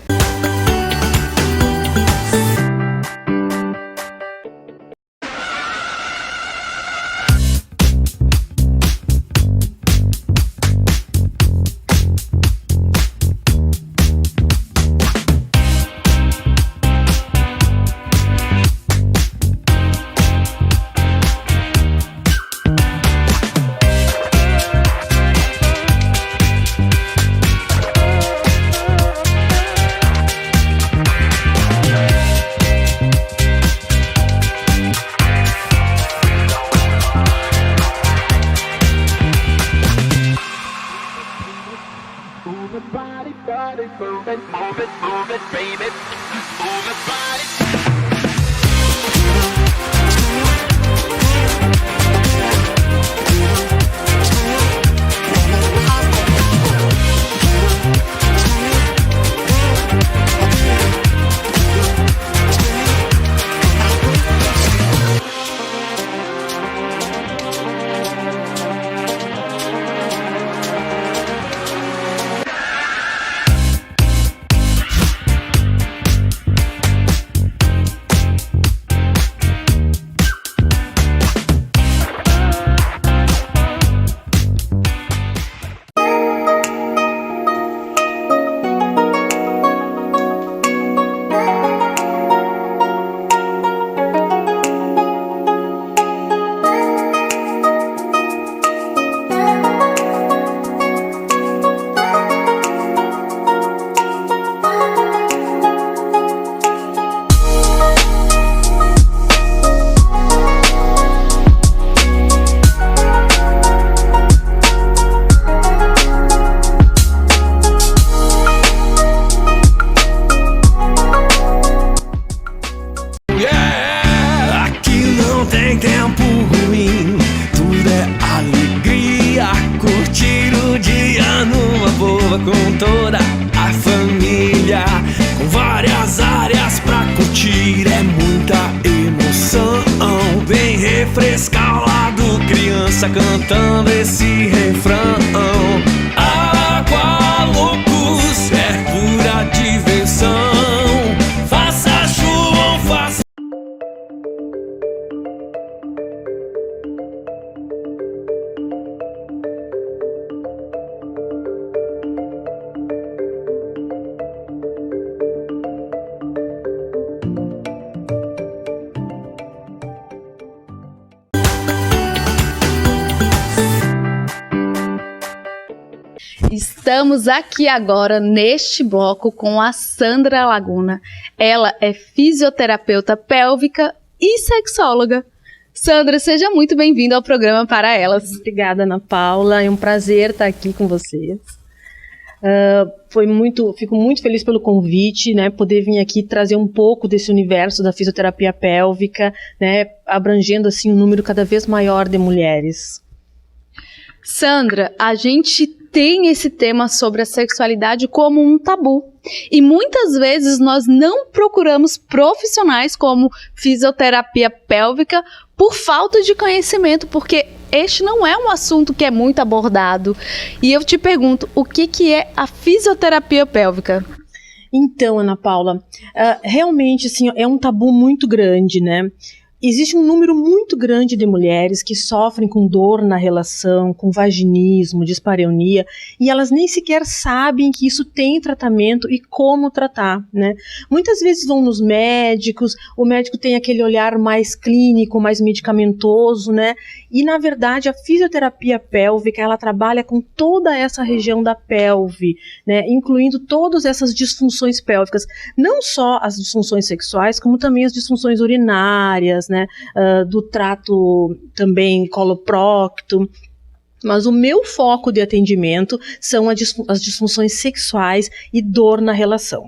Com toda a família, com várias áreas pra curtir, é muita emoção. Vem refrescar o lado, criança cantando esse refrão. Aqualocos é pura diversão. Faça chuva ou faça. Estamos aqui agora neste bloco com a Sandra Laguna. Ela é fisioterapeuta pélvica e sexóloga. Sandra, seja muito bem-vinda ao programa Para Elas. Obrigada, Ana Paula. É um prazer estar aqui com vocês. Fico muito feliz pelo convite, né? Poder vir aqui trazer um pouco desse universo da fisioterapia pélvica, né? Abrangendo assim um número cada vez maior de mulheres. Sandra, a gente tem esse tema sobre a sexualidade como um tabu. E muitas vezes nós não procuramos profissionais como fisioterapia pélvica por falta de conhecimento, porque este não é um assunto que é muito abordado. E eu te pergunto, o que é a fisioterapia pélvica? Então, Ana Paula, realmente assim, é um tabu muito grande, né? Existe um número muito grande de mulheres que sofrem com dor na relação, com vaginismo, dispareunia, e elas nem sequer sabem que isso tem tratamento e como tratar, né? Muitas vezes vão nos médicos, o médico tem aquele olhar mais clínico, mais medicamentoso, né? E, na verdade, a fisioterapia pélvica, ela trabalha com toda essa região da pelve, né? Incluindo todas essas disfunções pélvicas, não só as disfunções sexuais, como também as disfunções urinárias, né? Do trato também coloprocto. Mas o meu foco de atendimento são as disfunções sexuais e dor na relação.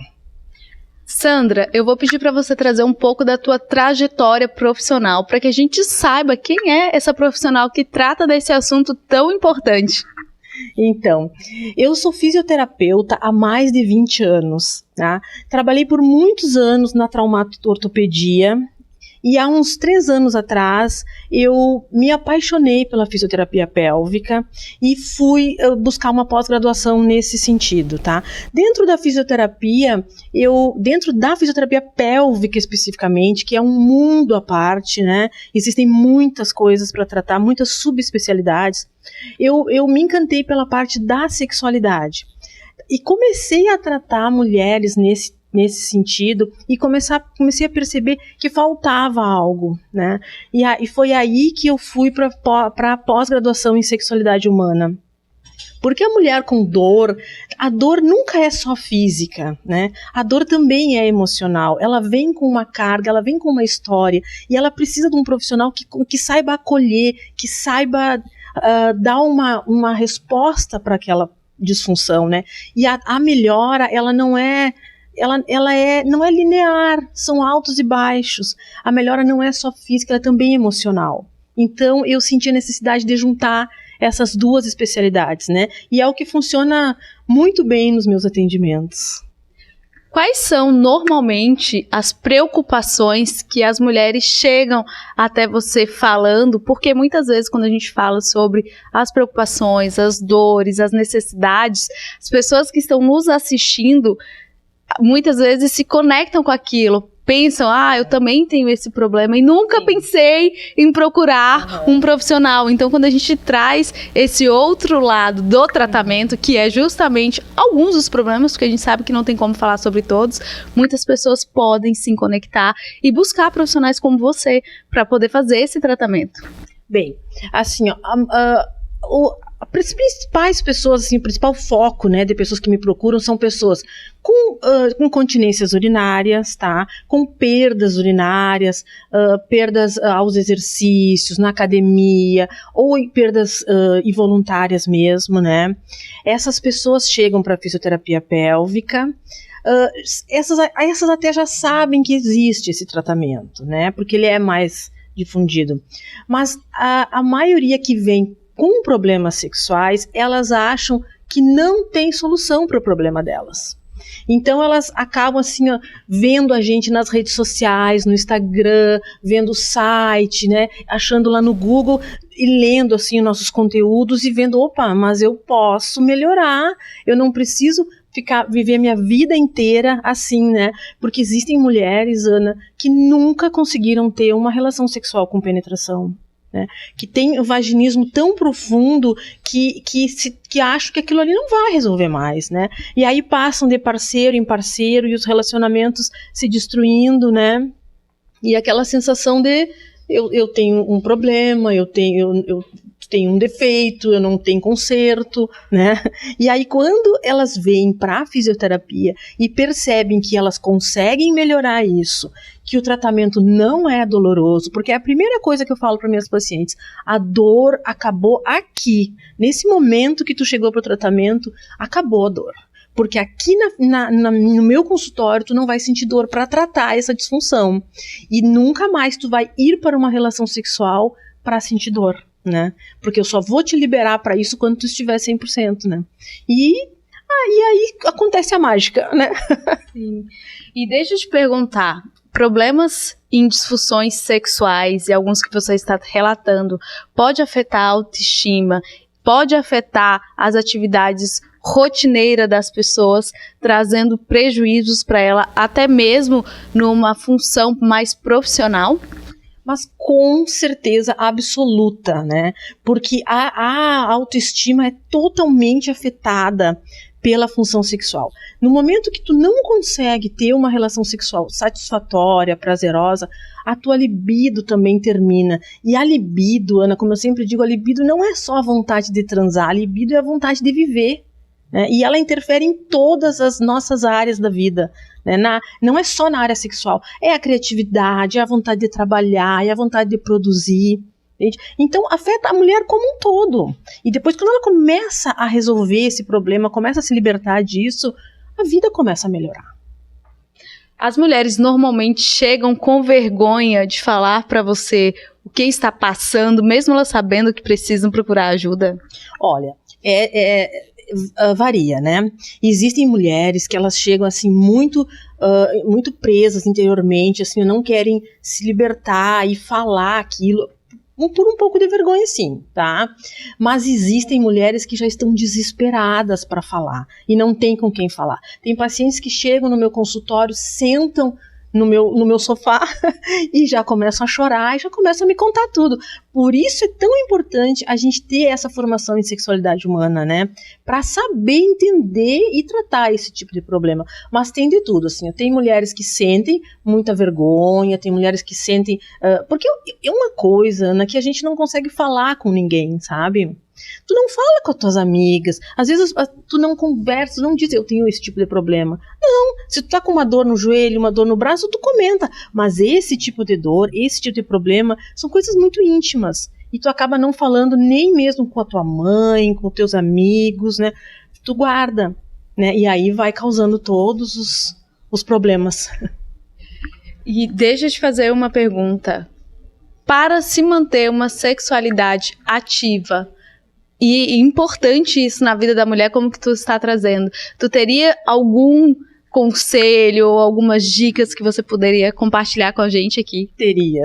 Sandra, eu vou pedir para você trazer um pouco da tua trajetória profissional, para que a gente saiba quem é essa profissional que trata desse assunto tão importante. Então, eu sou fisioterapeuta há mais de 20 anos, tá? Trabalhei por muitos anos na traumatortopedia. E há uns 3 anos atrás, eu me apaixonei pela fisioterapia pélvica e fui buscar uma pós-graduação nesse sentido, tá? Dentro da fisioterapia pélvica especificamente, que é um mundo à parte, né? Existem muitas coisas para tratar, muitas subespecialidades. Eu me encantei pela parte da sexualidade e comecei a tratar mulheres nesse sentido e comecei a perceber que faltava algo, né? E foi aí que eu fui para a pós-graduação em sexualidade humana. Porque a mulher com dor, a dor nunca é só física, né? A dor também é emocional, ela vem com uma carga, ela vem com uma história e ela precisa de um profissional que saiba acolher, que saiba dar uma resposta para disfunção, né? E a melhora, ela não é linear, são altos e baixos. A melhora não é só física, ela é também emocional. Então, eu senti a necessidade de juntar essas duas especialidades, né? E é o que funciona muito bem nos meus atendimentos. Quais são, normalmente, as preocupações que as mulheres chegam até você falando? Porque muitas vezes, quando a gente fala sobre as preocupações, as dores, as necessidades, as pessoas que estão nos assistindo, muitas vezes se conectam com aquilo. Pensam, eu também tenho esse problema e nunca pensei em procurar um profissional. Então, quando a gente traz esse outro lado do tratamento, que é justamente alguns dos problemas, porque a gente sabe que não tem como falar sobre todos, muitas pessoas podem se conectar e buscar profissionais como você para poder fazer esse tratamento. Bem, assim, as principais pessoas, assim, o principal foco, né, de pessoas que me procuram são pessoas com continências urinárias, tá? Com perdas urinárias, perdas aos exercícios, na academia, ou perdas involuntárias mesmo, né? Essas pessoas chegam para a fisioterapia pélvica. Essas até já sabem que existe esse tratamento, né? Porque ele é mais difundido. Mas a maioria que vem com problemas sexuais, elas acham que não tem solução para o problema delas. Então elas acabam assim, vendo a gente nas redes sociais, no Instagram, vendo o site, né, achando lá no Google e lendo assim nossos conteúdos e vendo, opa, mas eu posso melhorar, eu não preciso viver minha vida inteira assim, né? Porque existem mulheres, Ana, que nunca conseguiram ter uma relação sexual com penetração. Né, que tem o vaginismo tão profundo que acham que aquilo ali não vai resolver mais, né? E aí passam de parceiro em parceiro e os relacionamentos se destruindo, né? E aquela sensação de eu tenho um problema, eu tenho um defeito, eu não tenho conserto, né? E aí quando elas vêm para a fisioterapia e percebem que elas conseguem melhorar isso, que o tratamento não é doloroso, porque é a primeira coisa que eu falo para minhas pacientes, a dor acabou aqui, nesse momento que tu chegou para o tratamento, acabou a dor. Porque aqui no meu consultório tu não vai sentir dor para tratar essa disfunção. E nunca mais tu vai ir para uma relação sexual para sentir dor, né? Porque eu só vou te liberar para isso quando tu estiver 100%, né? E aí acontece a mágica, né? Sim. E deixa eu te perguntar, problemas em disfunções sexuais e alguns que você está relatando, pode afetar a autoestima, pode afetar as atividades rotineiras das pessoas, trazendo prejuízos para ela, até mesmo numa função mais profissional? Mas com certeza absoluta, né? Porque a autoestima é totalmente afetada pela função sexual. No momento que tu não consegue ter uma relação sexual satisfatória, prazerosa, a tua libido também termina. E a libido, Ana, como eu sempre digo, a libido não é só a vontade de transar, a libido é a vontade de viver. Né? E ela interfere em todas as nossas áreas da vida. Né? Não é só na área sexual, é a criatividade, é a vontade de trabalhar, é a vontade de produzir. Entende? Então afeta a mulher como um todo. E depois, quando ela começa a resolver esse problema, começa a se libertar disso, a vida começa a melhorar. As mulheres normalmente chegam com vergonha de falar para você o que está passando, mesmo elas sabendo que precisam procurar ajuda? Olha, varia, né? Existem mulheres que elas chegam assim muito presas interiormente, assim, não querem se libertar e falar aquilo. Por um pouco de vergonha, sim, tá? Mas existem mulheres que já estão desesperadas para falar e não tem com quem falar. Tem pacientes que chegam no meu consultório, sentam no meu sofá e já começam a chorar e já começam a me contar tudo. Por isso é tão importante a gente ter essa formação em sexualidade humana, né? Para saber entender e tratar esse tipo de problema. Mas tem de tudo, assim. Tem mulheres que sentem muita vergonha, tem mulheres que sentem... porque é uma coisa, Ana, que a gente não consegue falar com ninguém, sabe? Tu não fala com as tuas amigas, às vezes tu não conversa, tu não diz eu tenho esse tipo de problema. Não, se tu tá com uma dor no joelho, uma dor no braço, tu comenta. Mas esse tipo de dor, esse tipo de problema, são coisas muito íntimas. E tu acaba não falando nem mesmo com a tua mãe, com os teus amigos, né? tu guarda, né? E aí vai causando todos os problemas. E deixa eu te fazer uma pergunta. Para se manter uma sexualidade ativa, e importante isso na vida da mulher, como que tu está trazendo, tu teria algum conselho ou algumas dicas que você poderia compartilhar com a gente aqui? Teria.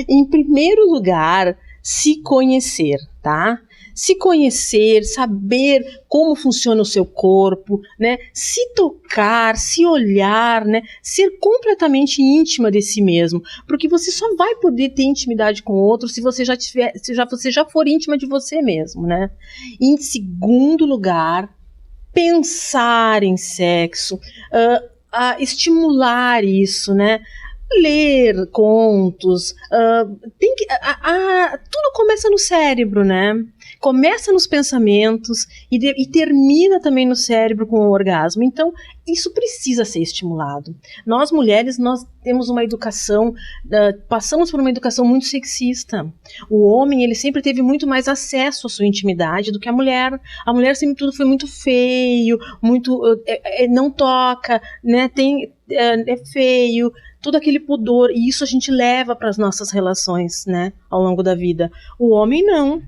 Em primeiro lugar, se conhecer, tá? Se conhecer, saber como funciona o seu corpo, né? Se tocar, se olhar, né? Ser completamente íntima de si mesmo, porque você só vai poder ter intimidade com o outro se você já for íntima de você mesmo, né? Em segundo lugar, pensar em sexo, estimular isso, né? Ler contos, tudo começa no cérebro, né? Começa nos pensamentos e termina também no cérebro com o orgasmo. Então, isso precisa ser estimulado. Nós, mulheres, nós temos uma educação, passamos por uma educação muito sexista. O homem, ele sempre teve muito mais acesso à sua intimidade do que a mulher. A mulher sempre tudo foi muito feio, muito não toca, né? É feio, todo aquele pudor, e isso a gente leva para as nossas relações, né, ao longo da vida. O homem não.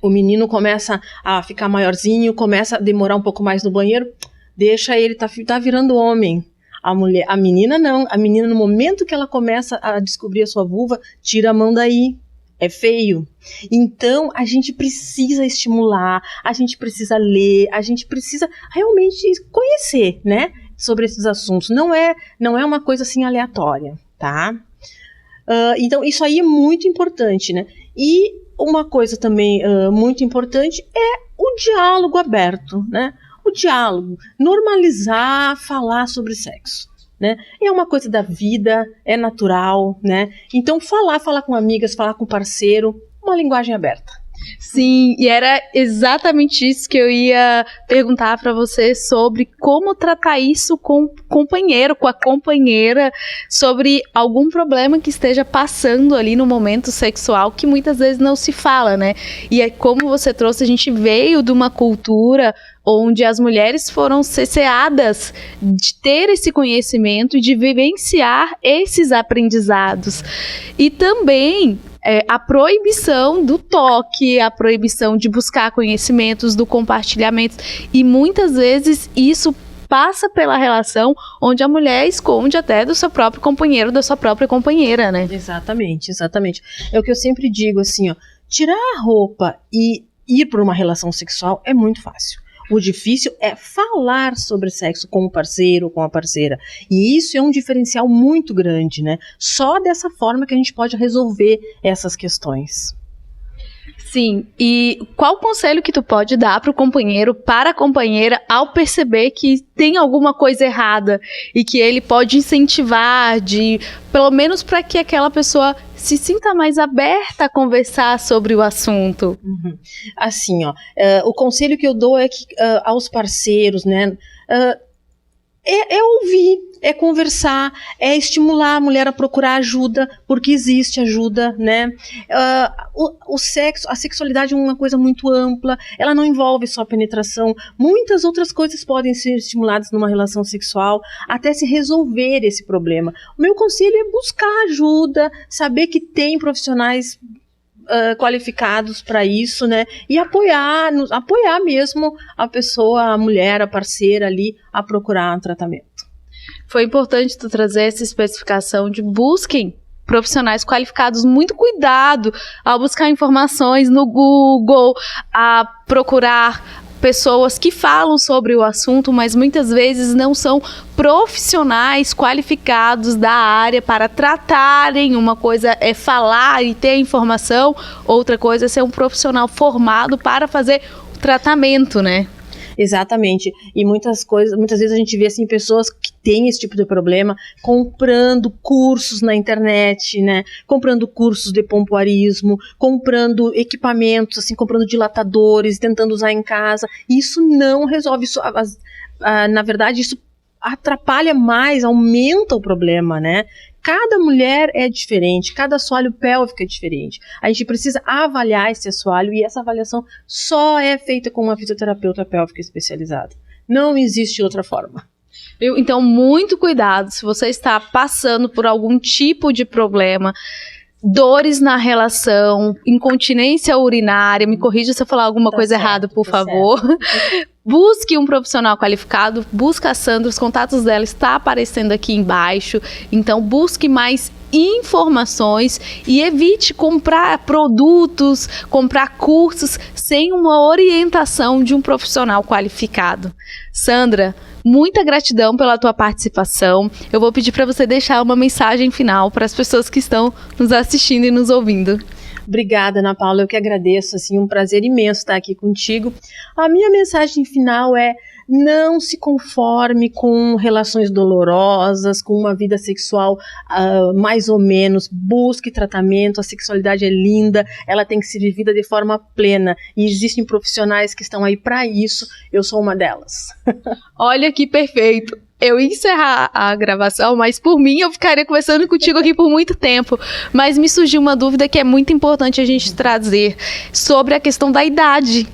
O menino começa a ficar maiorzinho, começa a demorar um pouco mais no banheiro, deixa ele, tá virando homem. A menina não. A menina, no momento que ela começa a descobrir a sua vulva, tira a mão daí. É feio. Então, a gente precisa estimular, a gente precisa ler, a gente precisa realmente conhecer, né, sobre esses assuntos. Não é uma coisa assim aleatória, tá? Então, isso aí é muito importante, né? E uma coisa também muito importante é o diálogo aberto, né? O diálogo, normalizar falar sobre sexo, né? É uma coisa da vida, é natural, né? Então falar com amigas, falar com parceiro, uma linguagem aberta. Sim, e era exatamente isso que eu ia perguntar para você, sobre como tratar isso com o companheiro, com a companheira, sobre algum problema que esteja passando ali no momento sexual, que muitas vezes não se fala, né? E como você trouxe, a gente veio de uma cultura onde as mulheres foram cesseadas de ter esse conhecimento e de vivenciar esses aprendizados. E também a proibição do toque, a proibição de buscar conhecimentos, do compartilhamento. E muitas vezes isso passa pela relação onde a mulher esconde até do seu próprio companheiro, da sua própria companheira, né? Exatamente. É o que eu sempre digo, assim, ó, tirar a roupa e ir para uma relação sexual é muito fácil. O difícil é falar sobre sexo com o parceiro, com a parceira. E isso é um diferencial muito grande, né? Só dessa forma que a gente pode resolver essas questões. Sim, e qual conselho que tu pode dar para o companheiro, para a companheira, ao perceber que tem alguma coisa errada e que ele pode incentivar, pelo menos para que aquela pessoa se sinta mais aberta a conversar sobre o assunto? Uhum. Assim, ó, o conselho que eu dou é que aos parceiros, né, é ouvir, é conversar, é estimular a mulher a procurar ajuda, porque existe ajuda, né? O sexo, a sexualidade é uma coisa muito ampla, ela não envolve só penetração, muitas outras coisas podem ser estimuladas numa relação sexual, até se resolver esse problema. O meu conselho é buscar ajuda, saber que tem profissionais qualificados para isso, né? E apoiar mesmo a pessoa, a mulher, a parceira ali a procurar um tratamento. Foi importante tu trazer essa especificação de busquem profissionais qualificados, muito cuidado ao buscar informações no Google, a procurar pessoas que falam sobre o assunto, mas muitas vezes não são profissionais qualificados da área para tratarem. Uma coisa é falar e ter a informação, outra coisa é ser um profissional formado para fazer o tratamento, né? Exatamente, e muitas vezes a gente vê assim, pessoas que têm esse tipo de problema comprando cursos na internet, né? Comprando cursos de pompoarismo, comprando equipamentos, assim, comprando dilatadores, tentando usar em casa. Isso não resolve isso. Na verdade, isso atrapalha mais, aumenta o problema, né? Cada mulher é diferente, cada assoalho pélvico é diferente. A gente precisa avaliar esse assoalho e essa avaliação só é feita com uma fisioterapeuta pélvica especializada. Não existe outra forma. Então, muito cuidado se você está passando por algum tipo de problema, dores na relação, incontinência urinária, me corrija se eu falar alguma coisa errada, por favor. Busque um profissional qualificado, busca a Sandra, os contatos dela estão aparecendo aqui embaixo, então busque mais informações e evite comprar produtos, comprar cursos sem uma orientação de um profissional qualificado. Sandra, muita gratidão pela tua participação. Eu vou pedir para você deixar uma mensagem final para as pessoas que estão nos assistindo e nos ouvindo. Obrigada, Ana Paula, eu que agradeço, assim, um prazer imenso estar aqui contigo. A minha mensagem final é: não se conforme com relações dolorosas, com uma vida sexual mais ou menos, busque tratamento, a sexualidade é linda, ela tem que ser vivida de forma plena, e existem profissionais que estão aí para isso, eu sou uma delas. Olha que perfeito! Eu ia encerrar a gravação, mas por mim eu ficaria conversando contigo aqui por muito tempo. Mas me surgiu uma dúvida que é muito importante a gente trazer sobre a questão da idade.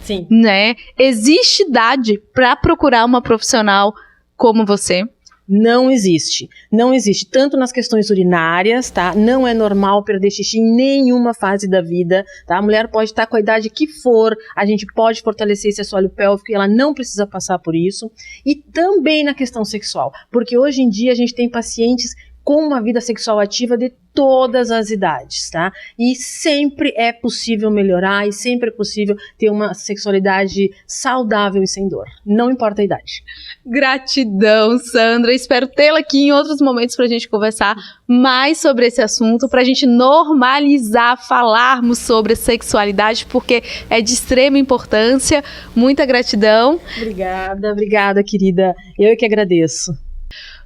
Sim. Né? Existe idade para procurar uma profissional como você? Não existe. Não existe. Tanto nas questões urinárias, tá? Não é normal perder xixi em nenhuma fase da vida, tá? A mulher pode estar com a idade que for, a gente pode fortalecer esse assoalho pélvico e ela não precisa passar por isso. E também na questão sexual, porque hoje em dia a gente tem pacientes com uma vida sexual ativa de todas as idades, tá? E sempre é possível melhorar e sempre é possível ter uma sexualidade saudável e sem dor. Não importa a idade. Gratidão, Sandra. Espero tê-la aqui em outros momentos para a gente conversar mais sobre esse assunto, para a gente normalizar, falarmos sobre a sexualidade, porque é de extrema importância. Muita gratidão. Obrigada, querida. Eu é que agradeço.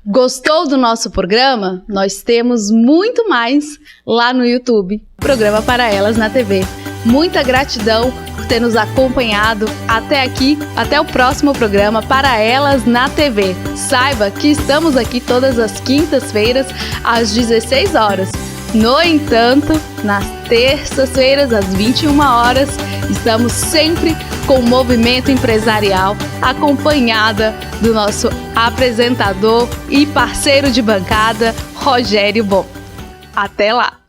Gostou do nosso programa? Nós temos muito mais lá no YouTube. Programa Para Elas na TV. Muita gratidão por ter nos acompanhado até aqui. Até o próximo programa Para Elas na TV. Saiba que estamos aqui todas as quintas-feiras às 16 horas. No entanto, nas terças-feiras às 21 horas, estamos sempre com o movimento empresarial, acompanhada do nosso apresentador e parceiro de bancada, Rogério Bom. Até lá!